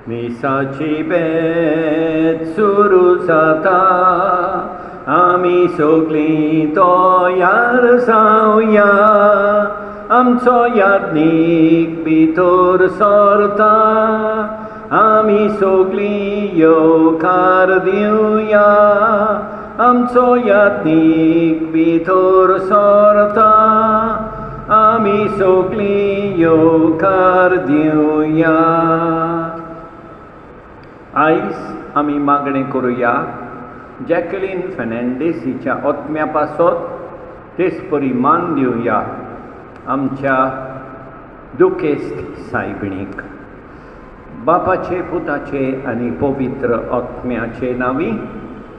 मिसाची बेत सुरू जाता आमी सगळीं तयार जावया आमचो याज्ञीक भितर सरता आमी सगळीं येवकार दिवया आमचो याज्ञीक भितर सरता आमी सगळीं येवकार दिवया. आयज आमी मागणें करुया जॅकलीन फेर्नांडीस हिच्या आत्म्या पासत तेच परी मान दिवया आमच्या दुखेस्त सायबिणीक. बापाचे पुताचे आनी पवित्र आत्म्याचे नांवी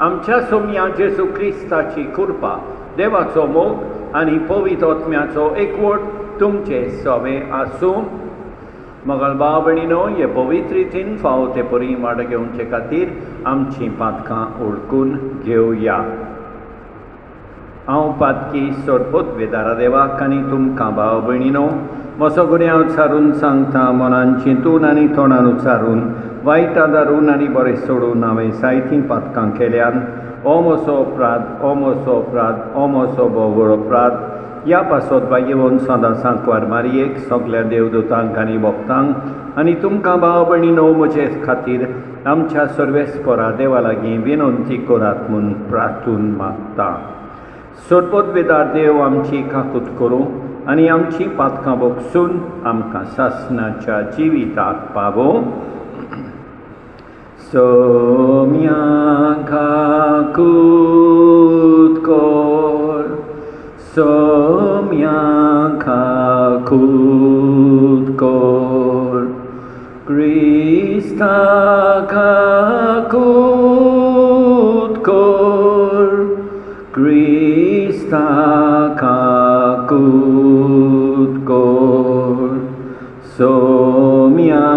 आमच्या सोम्या जेजू क्रिस्ताची कृपा देवाचो मोग आनी पवित्र आत्म्याचो एकवट तुमचे सवे आसूं. मोगाल भाव भयणीनो, हे पवित्र रितीन फावो ते परी वाड घेवचे खातीर आमचीं पातकां ओळखून घेवया. हांव पातकी सोडपोत वेदारा देवाक आनी तुमकां भाव भयणीनो म्हजो गुन्यांव उच्चारून सांगता. मनान चिंतून आनी तोंडान उच्चारून वायट आदारून आनी बरें सोडून हांवें जायतीं पातकां केल्यान हो म्हजो अपराध, हो म्हजो अपराध, हो म्हजो बोवळ अपराध. ह्या पासत बायेवन सदां सांकवार मारयेक सगळ्या देवदूतांक आनी भक्तांक आनी तुमकां भाव भयणीनो म्हजे खातीर आमच्या सर्वेस्परा देवा लागीं विनंती करात म्हूण प्रार्थून मागता. सोडपोत वेदार देव आमची काकूत करूं आनी आमचीं पातकां भोगसून आमकां सासणाच्या जिविताक पावो. सोम्या काकूत कर, सोम्या काकूत कर, क्रिस्ता काकूत कर, क्रिस्ता काकूत कर, सोम्या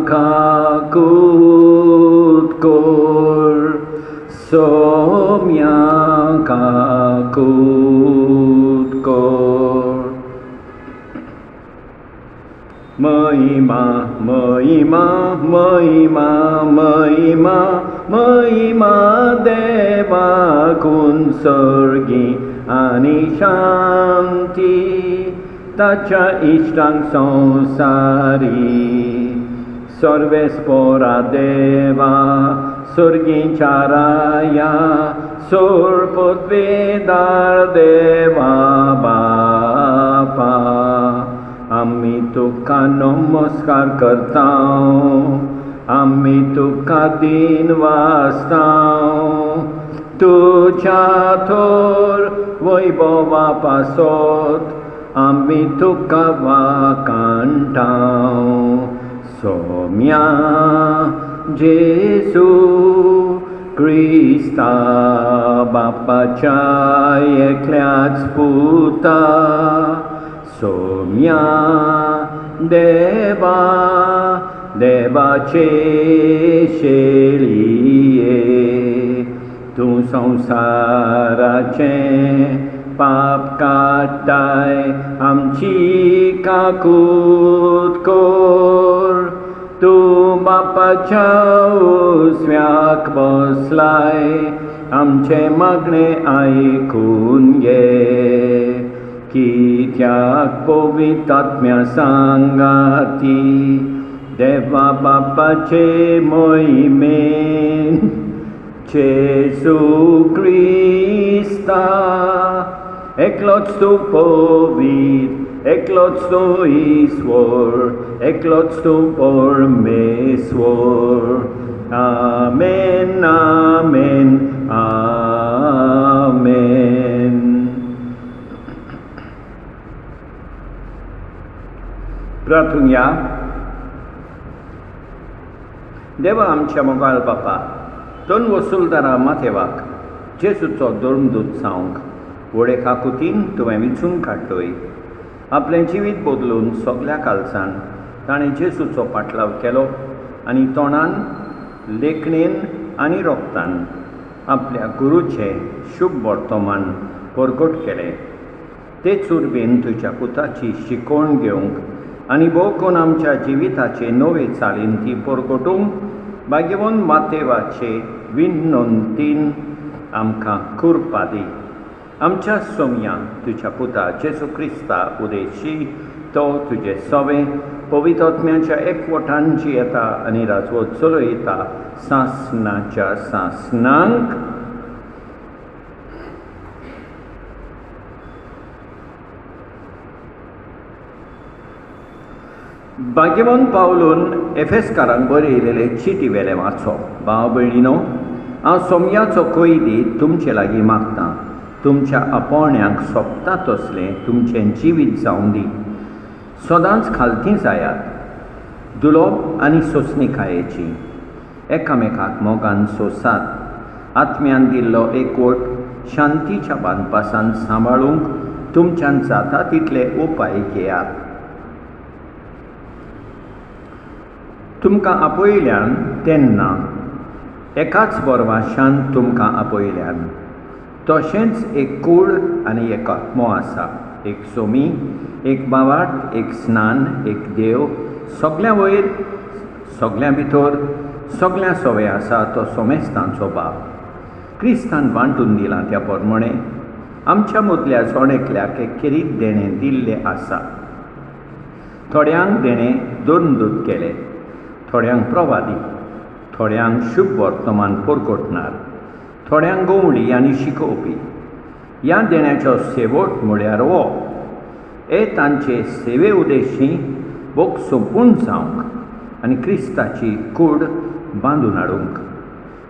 काकूत कर, सोम्या काकूत कर. महिमा महिमा महिमा महिमा महिमा देवाकून सर्गी आनी शांती ताच्या इश्टांक संवसारी. सर्वेस्परा देवा सर्गीच्या राया सोडपोत वेदार देवा बापा आमी तुका नमस्कार करता, आमी तुका दिन वाजता. तुज्या थोर वैभवा पासत आमी तुका वाकांटा. सोम्या जेजू क्रिस्ता बापाच्या एकल्याच पुता, सोम्या देवा देवाचे शेळिये तूं संवसाराचे पाप काडटाय आमची काकूत कर. तूं बापाच्या उजव्याक बसलाय आमचे मागणे आयकून घे. कित्याक पवित्र आत्म्या सांगाती देवा बापाचे मोहिमेन जेजू क्रिस्ता एकलोच तूं पवित्र, एकलोच तूं ईश्वर, एकलोच तूं परमेश्वर. आमेन आमेन आमेन. प्रार्थूया. देवा आमच्या मोगाळ बापा, दोन वसूलदारा माथेवाक जेजूचो धर्मदूत जावंक व्हडे काकुतीन तुवें विचून काडलोय. आपलें जिवीत बदलून सगल्या कालसान ताणें जेजूचो पाटलाव केलो आनी तोंडान, लेखणेन आनी रोगतान आपल्या गुरूचे शुभ वर्तमान परगट केलें. तेच उर्बेन तुज्या पुताची शिकवण घेवंक आनी भोवकून आमच्या जिविताचे नवे चालीन ती परगटूंक भाग्यवन मातेवाचे विनंतीन आमकां करपा दी. आमच्या सोम्या तुज्या पुता जेजू क्रिस्ता उदेशी तो तुजे सवे पवित्र आत्म्याच्या एकवटान जियेता आनी राजवट चलयता सासणाच्या सासणांक. भाग्यवन पावलून एफेसकारांक बरयलेले चिटी वेले वाचो. भाव भयणीनो, हांव सोम्याचो कैदी तुमचे लागीं मागतां, तुमच्या आपोवण्यांक सोबता तसलें तुमचें जिवीत जावं दी. सदांच खालतीं जायात, दुलोप आनी सोंसणीकायेची, एकामेकाक मोगान सोसात, आत्म्यान दिल्लो एकवट शांतीच्या बांदपासान सांबाळूंक तुमच्यान जाता तितले उपाय घेयात. तुमकां आपयल्यान तेन्ना एकाच बरवाशान तुमकां आपयल्यान, तशेंच एक कूड आनी एक आत्मो आसा, एक सोमी, एक बावाट, एक स्नान, एक देव, सगल्या वयर, सगल्या भितर, सगल्या सवे आसा तो सोमेस्तांचो बाप. क्रिस्तान वांटून दिलां त्या प्रमाणे आमच्या मदल्या जोणेकल्याक एक खेरीत देणें दिल्लें आसा. थोड्यांक देणें दोन केले, थोड्यांक प्रवादी, थोड्यांक शुभ वर्तमान परगटणार, थोड्यांक गवळी आनी शिकोवपी. ह्या देण्याचो शेवट म्हळ्यार हो, हे तांचे सेवे उदेशी भोग सोंपून जावंक आनी क्रिस्ताची कूड बांदून हाडूंक.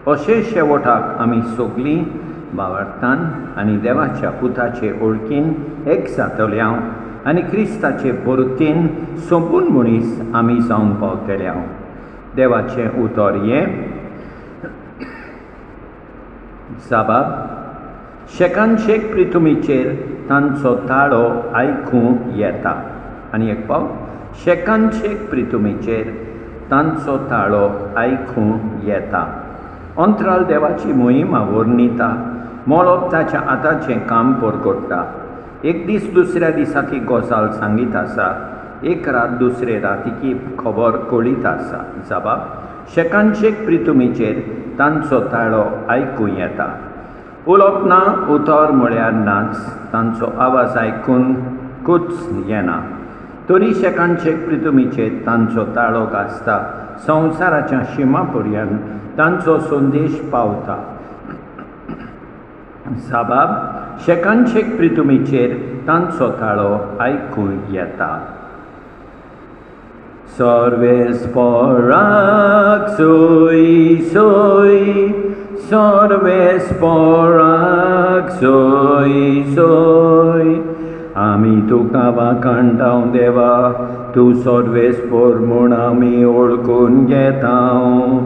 अशे शेवटाक आमी सगळीं भावार्थान आनी देवाच्या पुताचे ओळखीन एक जातल्या आनी क्रिस्ताचे परतीन सोंपून मनीस आमी जावंक पावतल्या. देवाचें उतर हें. जाबाब, शेकानशेक प्रितुमीचेर तांचो ताळो आयकूं येता. आनी एक पाव, शेकानशेक प्रितुमीचेर तांचो ताळो आयकूं येता. अंतराल देवाची मोहिमा वर्णिता, मोळप ताच्या आतांचें काम परगटता. एक दीस दुसऱ्या दिसाची गजाल सांगीत आसा, एक रात दुसरे रातीकी खबर कळीत आसा. जाबाब, शेकानशेक प्रितुमीचेर तांचो ताळो आयकूं येता. उलोवप ना, उतर म्हळ्यार नाच, तांचो आवाज आयकून कुच येना. तरी शेकानशेक प्रितुमीचेर तांचो ताळो गाजता, संवसाराच्या शिमा पर्यंत तांचो संदेश पावता. जाबाब, शेकानशेक प्रितुमीचेर तांचो ताळो आयकूं येता. सर्वेस पोराक सोय सोय, सर्वेस पोराक सोय सोय. आमी तुका वाखाणटाव देवा, तूं सर्वेस पोर म्हूण आमी ओळखून घेताव.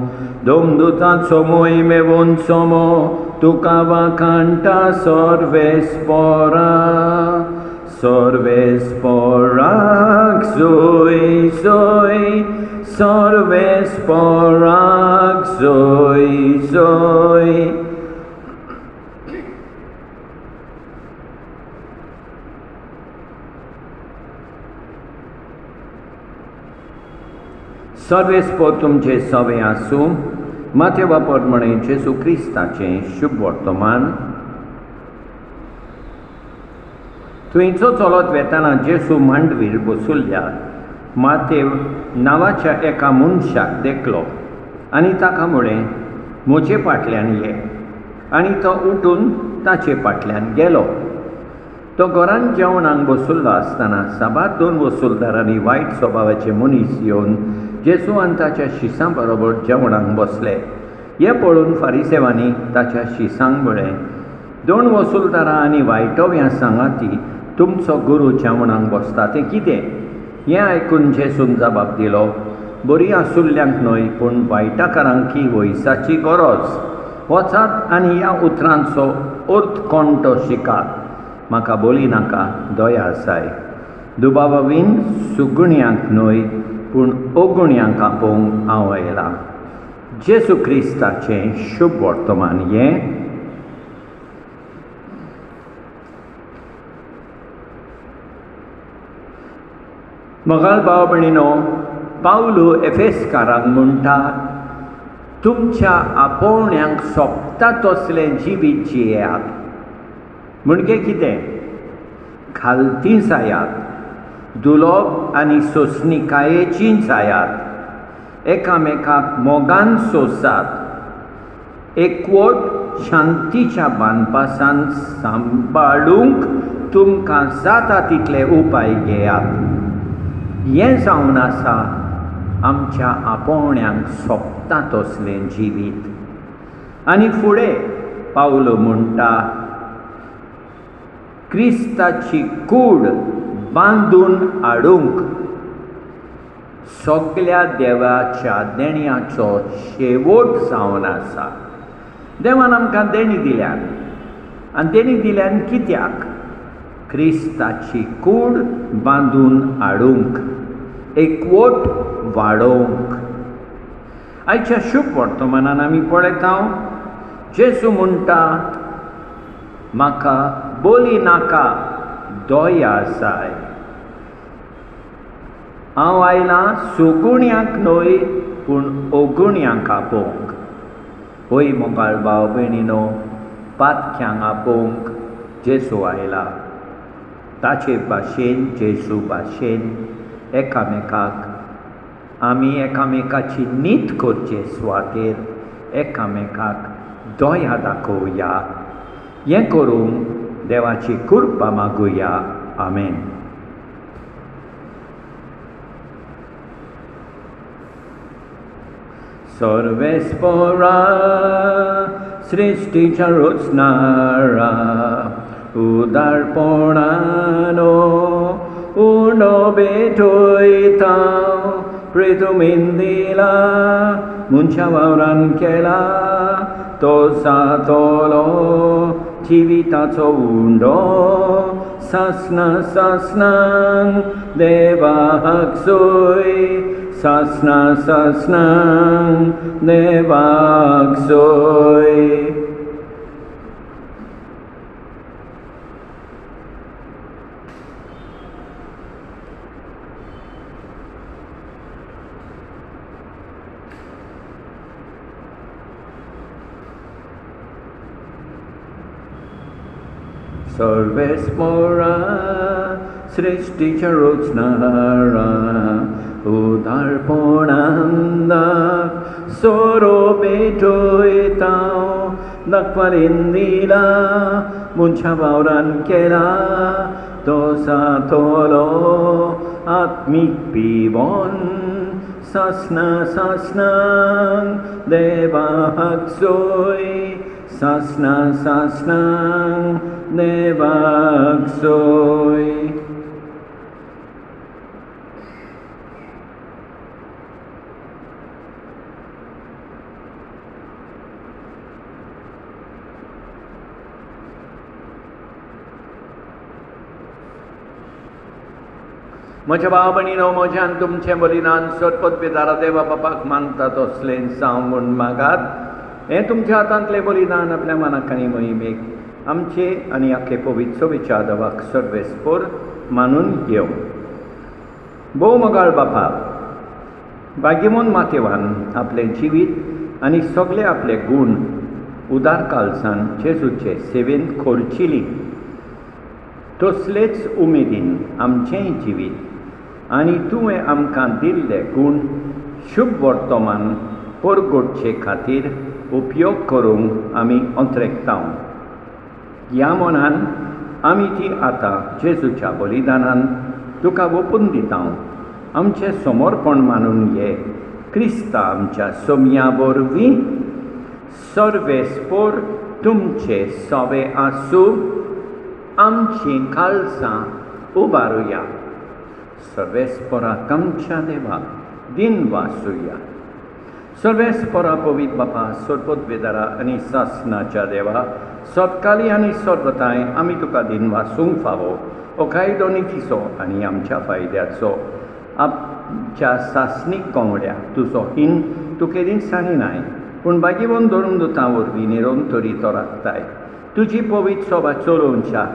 दोमदूतांचो मोहिमे वंचोमो तुका वाखाणटा सर्वेस पोरा. सर्वेस पोराक सोय सोय, सर्वेस पोराक सोय सोय. सर्वेस पोर तुमचे सवे आसूं. माथे वापर म्हणे जेजू क्रिस्ताचें शुभ वर्तमान. थंयचो चलत वेताना जेजू मांडवीर बसुल्ल्या मातेव नांवाच्या एका मनशाक देखलो आनी ताका म्हळें, म्हजे फाटल्यान ये. आनी तो उठून ताचे फाटल्यान गेलो. तो घरांत जेवणाक बसुल्लो आसतना साबार 2 वसूलदारांनी वायट स्वभावाचे मनीस येवन जेजू आनी ताच्या शिसां बरोबर जेवणाक बसले. हें पळोवन फारिसेवांनी ताच्या शिसांक म्हळें, 2 वसूलदारां आनी वायटव्यां सांगाती तुमचो गुरू जेवणाक बसता तें कितें? हें आयकून जेजून जबाब दिलो, बरी आसुल्ल्यांक न्हय पूण वायटाकारांक ही वयसाची गरज. वचात आनी ह्या उतरांचो अर्थ कोणटो शिकात. म्हाका बोली नाका, दया जाय. दुबावावीन सुगुण्यांक न्हय पूण अगुण्यांक आपोवंक हांव आयलां. जेजू क्रिस्ताचें शुभ वर्तमान हें. मोगाळ भाव भयणीनो, पावलू एफेसकारांक म्हणटा, तुमच्या आपोवण्यांक सोबता तसलें जिवीत जियेयात. म्हणजे कितें? घालती जायात, दुलोप आनी सोंसणिकायेचीं जायात, एकामेकाक मोगान सोंसात, एकवट शांतीच्या बांदपासान सांबाळूंक तुमकां जाता तितले उपाय घेयात. हें जावन आसा आमच्या आपोवण्यांक सोबता तसलें जिवीत. आनी फुडें पावलो म्हणटा, क्रिस्ताची कूड बांदून हाडूंक सगल्या देवाच्या देण्याचो शेवट जावन आसा. देवान आमकां देणी दिल्यान, आनी देणी दिल्यान कित्याक? क्रिस्ताची कूड बांदून हाडूंक, एकवट वाडोवंक. आयच्या शुभ वर्तमानान आमी पळयता, जेजू म्हणटा, म्हाका बोली नाका, दया जाय. हांव आयलां सुगुण्यांक न्हय पूण अगुण्यांक आपोवंक. होय मोगाळ भाव भयणीनो, पातक्यांक आपोवंक जेजू आयला. ताचे भाशेन, जेजू भाशेन आमी एकामेकाची नीत करचे सुवातेर एकामेकाक दया दाखोवया. हें करूंक देवाची कृपा मागुया. आमेन. सर्वेस्परा सृष्टीच्या रचणारा, उदारपणानो उणो भेटयता. प्रेतुमीन दिला, मनशा वावरान केला, तो जातलो जिविताचो उंडो. सासना सासनांक देवाक सोय, सासना सासनांक देवाक सोय. सर्वेस्परा सृष्टीच्या रचणारा, उदारपणान सोरो भेटयता. दाखवालेन दिला, मनशा वावरान केला, तो जातलो आत्मीक पिवोन. सासना सासनांक देवाक सोय, सासना सासनांक देवाक सोय. म्हज्या भाव भयणीनो, म्हज्यान तुमचें बलिदान सोदपत बेदारा देवा बापाक मागता तसलें जावं म्हूण मागात. हें तुमच्या हातांतलें बलिदान आपल्या मनाक आनी मोहिमेक आमचे आनी आख्खे पवित्र सभेच्या देवाक सर्वेस्पर मानून घेवं. भोव मोगाळ बापा, भाग्यमोन मातेवान आपलें जिवीत आनी सगळे आपले गूण उदार काळजान जेजूचे सेवेन खर्चिली. तसलेच उमेदीन आमचेंय जिवीत आनी तुवें आमकां दिल्ले गूण शुभ वर्तमान परगडचे खातीर उपयोग करूंक आमी अंतरेकता. ह्या मनान आमी ती आतां जेजूच्या बलिदानान तुका ओपून दिता. आमचें समर्पण मानून घे. क्रिस्ता आमच्या सोमया वरवीं सर्वेस्पर तुमचे सवे आसूं आमची काळजां उबारुया. सर्वेस्पराक आमच्या देवाक दिन वासुया. सर्वेस्परा पवित्र बापा, सोदपत बेदारा आनी सासनाच्या देवा, सतकाली आनी सर्वताय आमी तुका दिन वासूंक फावो. हो कायदो नितीचो आनी आमच्या फायद्याचो. आमच्या सासणीक कोंबड्याक तुजो हिन तुके दिसांनी नाय, पूण बागीवन धरून दुतां वरवीं निरंतरी तो राखताय. तुजी पवित्र सभा चलोवच्या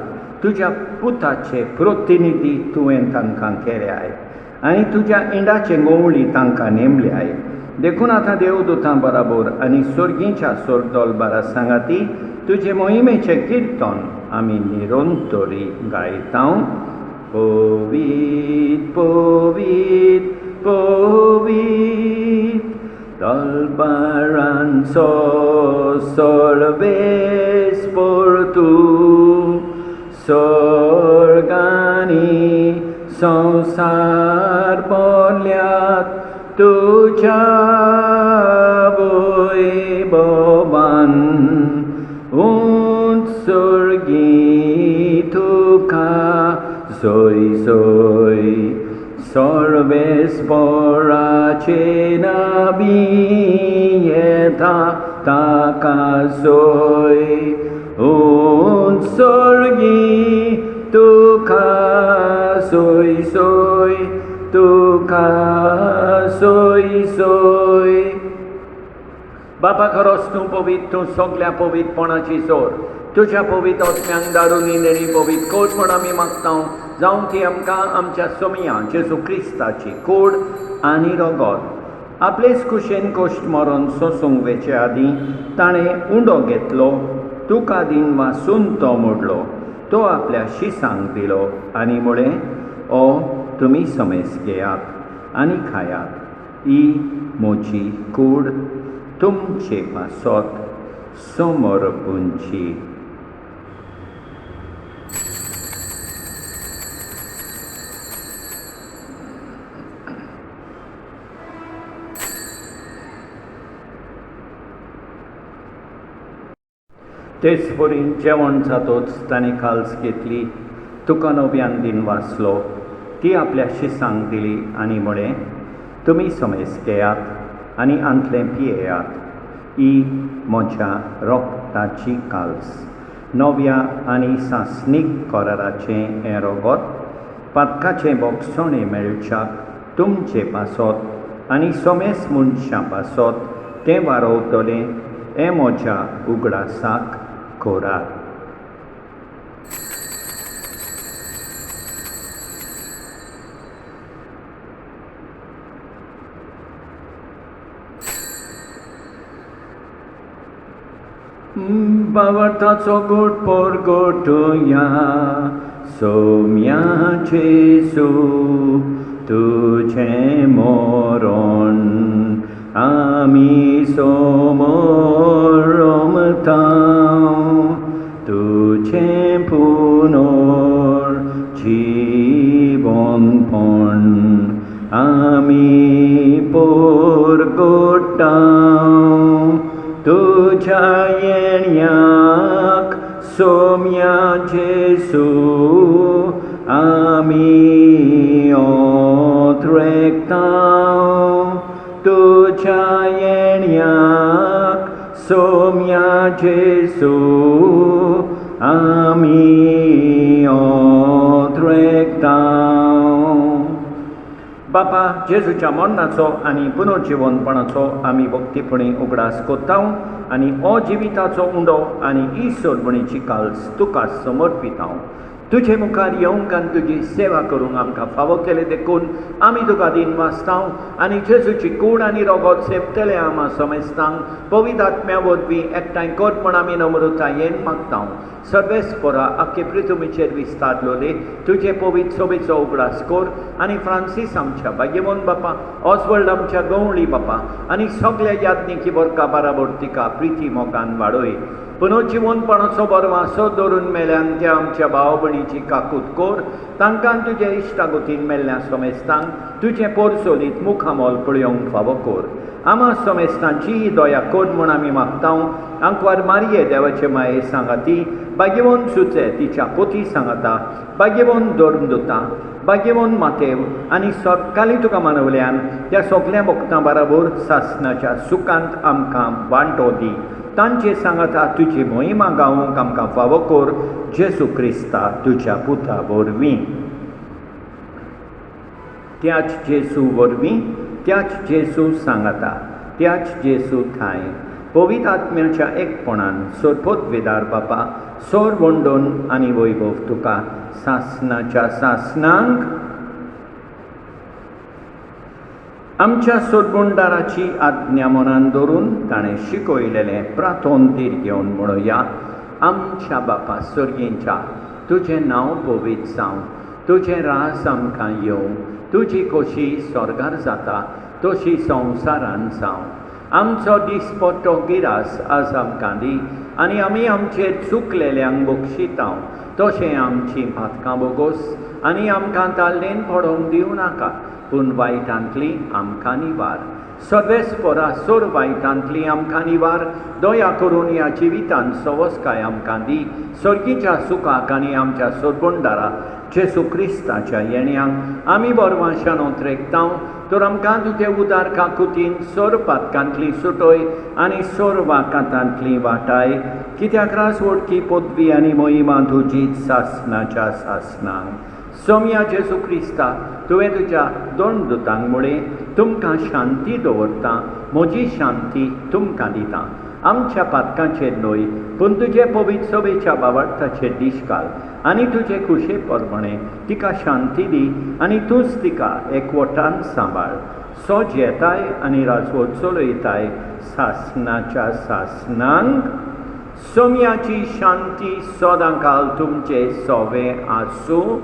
तुज्या पुताचे प्रतिनिधी तुवें तांकां केल्याय आनी तुज्या इंडाचे गोवळी तांकां नेमल्याय. देखून आतां देवदूतां बराबर आनी सुर्गीच्या सोर्दोल बारा सांगाती तुजे मोहिमेचे किर्तन आमी निरंतरी गायतां. Povit, povit, povit, dalbaran solves por tu, sorgani संसार बोल्यात तुझ्या वैभवान, उंच सुर्गी तुका सोय सोय, सर्वेस्पराचे नाबी येता ताका सोय, उंच सुर्गी तुका सोय सोय, तुका सोय सोय. बापा खरोच तूं पवित, तूं सगळ्या पवितपणाची सोर. तुझ्या पवित आत्म्यांक धाडून नेणी पवित कोट म्हण आमी मागतां. जावं ती आमकां आमच्या सोमया जेजू क्रिस्ताची कूड आनी रगत आपलेच कुशेन कोश्ट मरण सोसूंक वेचे आदीं ताणें उंडो घेतलो, तुका दिन वासून तो मोडलो, तो आपल्या शिसांक दिलो आनी म्हळें, ओ तुमी समेस घेयात आनी खायात, ही म्हजी कूड तुमचे पासत समर्पूंची. तेच परीन जेवण जातोच ताणें काल्स घेतली, तुका नव्यान दिन वाचलो, ती आपल्या शिसांक दिली आनी म्हळें, तुमी समेस घेयात आनी आंतलें पियेयात, ही म्हज्या रोगताची काल्स. नव्या आनी सासणीक कराराचें हें रगत पातकाचें बोगसणें मेळच्याक तुमचे पासत आनी समेस मनशां पासत तें वारोवतलें, हें म्हज्या उगडासाक कोरात. बावटाचो गोट परगटुया, सोम्या जेजू तुझें मरण आमी समोर रमतां, तुझें पुनर्जीवनपण आमी परगटां, तुझ्या येण्याक सोम्या जेजू आमी ओतरेकतां, तुझ्या येण्याक सोम्या जेजू आमी ओतरेकतां. बापा जेजूच्या मरणाचो आनी पुनर्जीवनपणाचो आमी भक्तीपणी उगडास कोत्तां आनी अजिविताचो उंडो आनी ईश्वरपणीची काल्स तुका समर्पितां. तुजे मुखार येवंक आनी तुजी सेवा करूंक आमकां फावो केले देखून आमी तुका दिन वाचतां आनी जेजूची कूड आनी रगत सेवतले आमा समेस्तां. पवित्र आत्म्या वरवीं एकठांय कर म्हण आमी नम्रतायेन मागतां. सर्वेस्परा आख्खे पृथ्वीचेर विस्तारलोले तुजे पवित्र सोबेचो उगडास कर आनी फ्रांसीस आमच्या भाग्यवन बापा, ऑस्वर्ल्ड आमच्या गवळी बापा आनी सगळ्या याज्ञिकी वर्गा बराबर तिका प्रिती मोगान वाडय. पुनर्जीवनपणाचो बरो वासो धरून मेल्यान त्या आमच्या भाव भयणीची काकूट कर. तांकां तुजे इश्टागतीन मेल्ल्या समेस्तांक तुजे पोरसोलीत मुखामोल पळयोवंक फावो कर. आमा समेस्तांची दया कर म्हण आमी मागतां. आंकवार मारये देवाचे माये सांगाती, भाग्यवन सुचे तिच्या पोती सांगाता, भाग्यवन धर्मदूता, भाग्यवन मातेव आनी सतकाली तुका मानवल्यान त्या सगळ्या भक्तां बराबर सासणाच्या सुखांत आमकां वांटो दी. तांचे सांगाता तुजी मोहिमा गावूंक आमकां फावो कर. जेजू क्रिस्ता तुज्या पुता वरवीं. त्याच जेजू वरवीं, त्याच जेजू सांगाता, त्याच जेजू थाय पवित्र आत्म्याच्या एकपणान सोरपोत वेदार बापा सोर वंडोन आनी वैभव तुका सासणाच्या सासणांक आमच्या सोडबुंडाराची आज्ञा मनान दवरून ताणें शिकयलेलें प्रातोंतीर घेवन म्हणुया. आमच्या बापा सर्गेंच्या, तुजें नांव पवित्र जावं, तुजें रास आमकां येवं, तुजी खोशी स्वर्गार जाता तशी संवसारान जावं. आमचो दिसपट्टो गिरास आज आमकां दी, आनी आमी आमचेर चुकलेल्यांक बक्षितांव, तशें आमची भातकां बोगोस आनी आमकां ताल्लेन पडोवंक दिवं नाका, पूण वायटांतली आमकां निवार. सर्वेस्परा सोर वायटांतली आमकां निवार, दया करून ह्या जिवितांत सवस्काय आमकां दी. सर्गीच्या सुखाक आनी आमच्या सोडबुंडारा जेसू क्रिस्ताच्या येण्याक आमी बोरवां शानोत रेखतांव. तर आमकां तुजे उदार काकुतीन सोर पातकांतली सुटोय आनी सोर वाकांतांतली वाटाय, कित्याक रास वडकी पदवी आनी मोहिमा तुजीच सासनाच्या सासनांक. सोम्या जेसू क्रिस्ता, तुवें तुज्या दोन दुतांक मुळे तुमकां शांती दवरता, म्हजी शांती तुमकां दिता. आमच्या पातकांचेर न्हय, पूण तुजे पवित्र सभेच्या बाबार्थाचेर दीश घाल आनी तुजे कुशे परमणे तिका शांती दी आनी तूंच तिका एकवटान सांबाळ. सोज येताय आनी राजवट चलयताय सासनाच्या सासनांक. सोम्याची शांती सदांकाल तुमचे सोवे आसूं.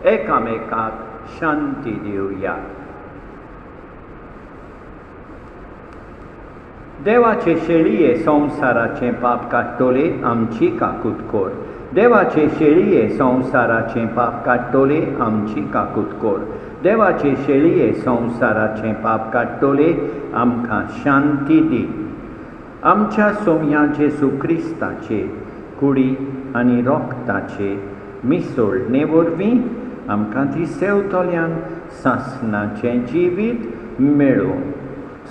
एकामेकाक शांती दिवया. देवाचे शेळये संवसाराचें पाप काडटोले आमची काकूट कोर. देवाचे शेळये संवसाराचें पाप काडटोले आमची काकूट कोर. देवाचे शेळये संवसाराचें पाप काडटोले आमकां शांती दी. आमच्या सोम्या जेसू क्रिस्ताचे कुडी आनी रोगताचे मिसळणे वरवीं आमकां दिसेवतल्यांक सासनाचें जिवीत मेळूं.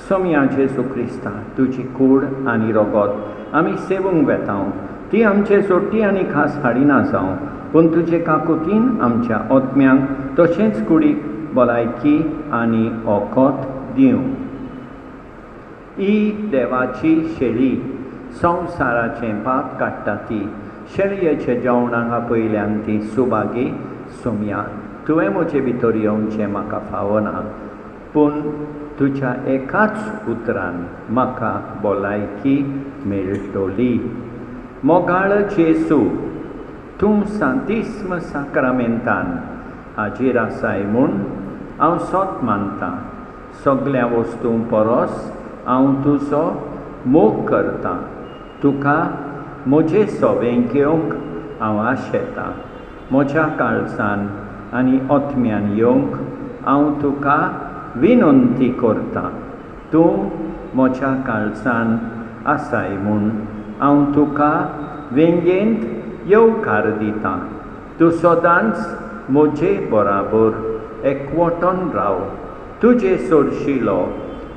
सोम्या जेसू क्रिस्ता, तुजी कूड आनी रोगत आमी सेवूंक वेतांव. ती आमचे सोडटी आनी खास हाडिना जावं, पूण तुजे काकुतीन आमच्या ओतम्यांक तशेंच कुडीक भलायकी आनी ओकोत दिवं. ही देवाची शेळी संवसाराचें पाप काडटा ती. शेळयेच्या जेवणाक आपयल्यान ती सुभागी. सोम्या, तुवें म्हजे भितर येवचें म्हाका फावना, पूण तुज्या एकाच उतरान म्हाका भलायकी मेळटली. मोगाळ जेसू, तूं सांतिस्म साक्रामेंतान हाजीर आसाय म्हूण हांव सोत मानतां. सगळ्या वस्तूं परस हांव तुजो मोग करतां. तुका म्हजे सोबेंक येवंक हांव आशेतां. म्हज्या काळजान आनी ओतम्यान येवंक हांव तुका विनंती करतां. तूं म्हज्या काळजान आसाय म्हूण हांव तुका व्यंगेंत येवकार दितां. तूं सदांच म्हजे बराबर एकवटोन राव. तुजे सोरशिलो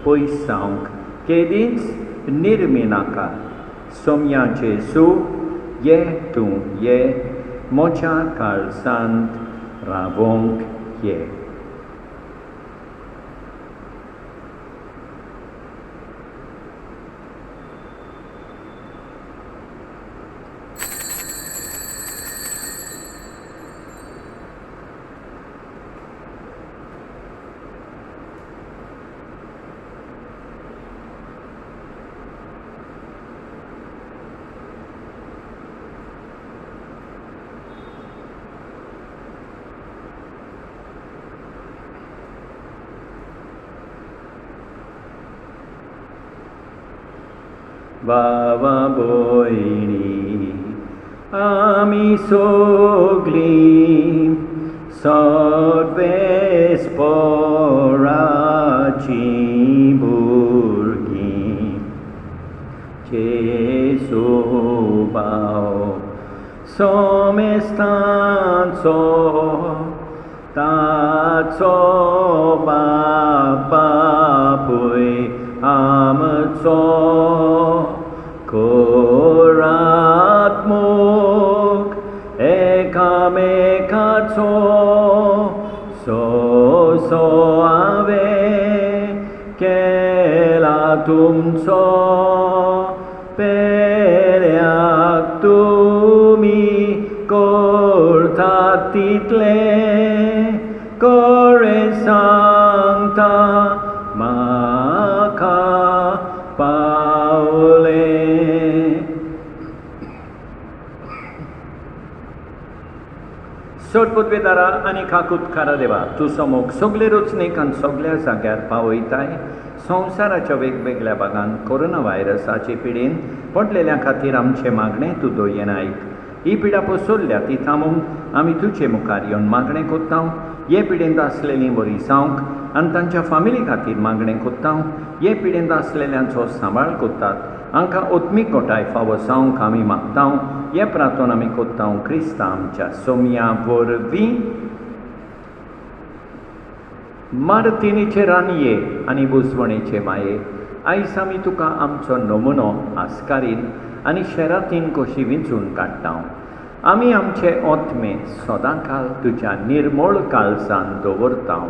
पयस जावंक केदींच निर्मी नाका. सोम्या जेसू, ये तूं ये म्हज्या काळजांत रावोंक ये. बाबा भयणी आमी सोगलीं सर्वेस्पराचीं भुरगीं. जेसू भाव सोमेस्तांचो ताचो बापा पळय आमचो कोरात मोग एकामेकाचो सो हांवें केला तुमचो पेऱ्याक तुमी करतात तितले कोरे सांगता सोड पदवेदारा आनी खारा देवा तूं समोग सगले रचणेक आनी सगल्या जाग्यार पावयताय. संवसाराच्या वेगवेगळ्या भागांत कोरोना व्हायरसाचे पिडेन पडलेल्या खातीर आमचे मागणें तूं दोयेन आयक. ही पिडा पसरल्या ती थांबोवंक आमी तुजे मुखार येवन मागणें कोत्ता. हे पिडेंत आसलेलीं बरी जावंक आनी तांच्या फामिली खातीर मागणें कोत्ता. हे पिडेंत आसलेल्यांचो सांबाळ कोत्तात. हांकां ओत्मीक गोठाय फावो जावंक आमी मागता. हे प्रार्थना आमी कोत्ता क्रिस्ता आमच्या सोम्या वरवीं. मार्तिनीचे रानये आनी बुजवणेचे माये, आयज आमी तुका आमचो नमुनो आस्कारीन आनी शेरातीन कशी विंचून काडटा. आमी आमचे ओतमे सदांकाल तुज्या निर्मळ काळजान दवरता.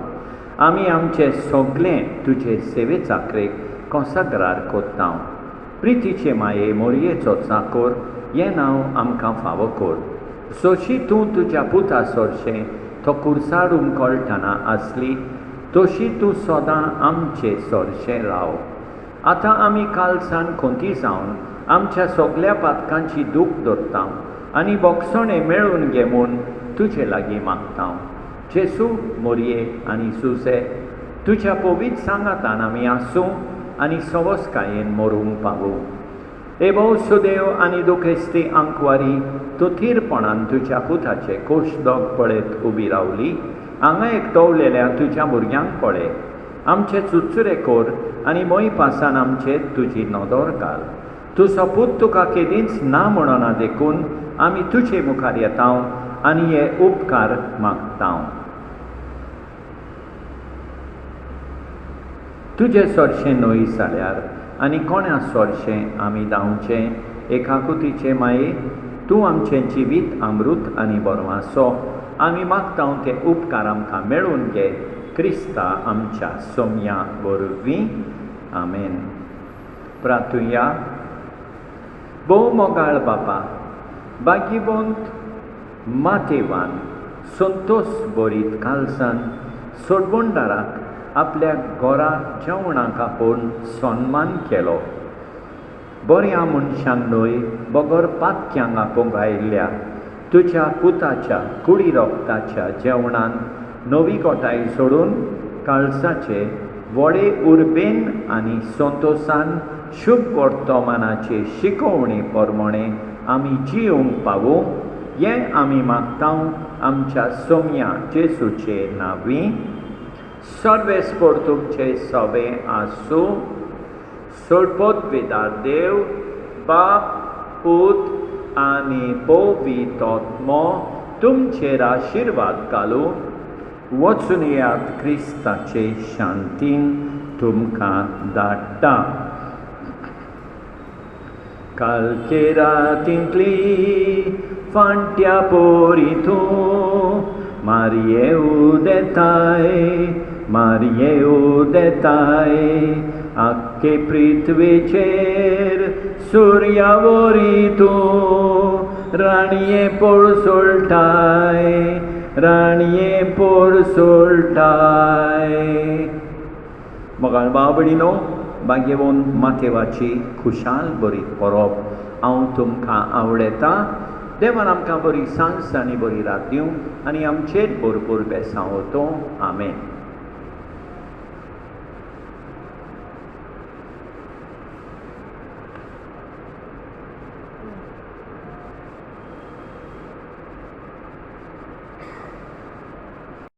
आमी आमचे सगळें तुजे सेवे चाकरेक कोंसाग्रार कोत्ता. प्रितीचे माये मोरयेचो चाकोर हें नांव आमकां फावो कर. जशी तूं तुज्या पुता सोरशें तो कुर्साड उमकळटना आसली तशी तूं सदां आमचे सोरशें राव. आतां आमी कालसान खोंती जावन आमच्या सगल्या पातकांची दूख धरता आनी बोगसणे मेळून घे म्हूण तुजे लागीं मागता. जेसू मोरये आनी सुसे तुज्या पवित्र सांगातान आमी आसूं आनी सवस्कायेन मरूंक पावूं. एबो सुदेव आनी दुखेस्ती आंकवारी तूं थीरपणान तुज्या पुताचे कोशदोग पळयत उबी रावली. हांगा एकटवलेल्या तुज्या भुरग्यांक पळय. आमचे चुचुरे कोर आनी मोय पासान आमचेर तुजी नदर घाल. तुजो पूत तुका केदींच ना म्हणना देखून आमी तुजे मुखार येता आनी हे उपकार मागता. तुजे सोरशें न्हय जाल्यार आनी कोण्या सोरशें आमी धांवचें. एकाकुतीचे माये तूं आमचें जिवीत अमृत आनी बोरवासो. आमी मागता ते उपकार आमकां मेळून घे. क्रिस्ता आमच्या सोम्या वरवीं. आमेन. प्रार्थुया. भोव मोगाळ बापा, भाग्यवंत मातेवान संतोष बरीत कालसान सोडबोंडाराक आपल्या घोरा जेवणाक आपोवन सन्मान केलो. बऱ्या मनशांक न्हय बगर पातक्यांक आपोवंक आयिल्ल्या तुज्या पुताच्या कुडी रोगताच्या जेवणान नवी गोठाय सोडून काळजाचे व्हडे उर्बेन आनी संतोशान शुभ वर्तमानाचे शिकोवणे प्रमाणे आमी जियोंक पावूं. हें आमी मागता आमच्या सोम्या जेसूचे नांवीं. सर्वेस्पर तुमचे सवे आसूं. सोडपदवेदार देव बाप पूत आनी पवित्र आत्मो तुमचेर आशिर्वाद घालूं. वचून येयात क्रिस्ताचे शांतीन तुमकां धाडटा. कालचे रातींतली फांट्या पोरी तूं मारये उदेताय, मारये उदेताय. आख्खे पृथ्वीचेर सुर्या वरी तूं राणये पोरसोळटाय, राणये पोरसोळटाय. मोगाळ भाव भयणीनो, भाग्यवंत मातेवाची खुशाल बरी परब हांव तुमकां आवडयता. देवान आमकां बरी सांज आनी बरी रात दिवं आनी आमचेर भरपूर बेसांवतो. आमेन.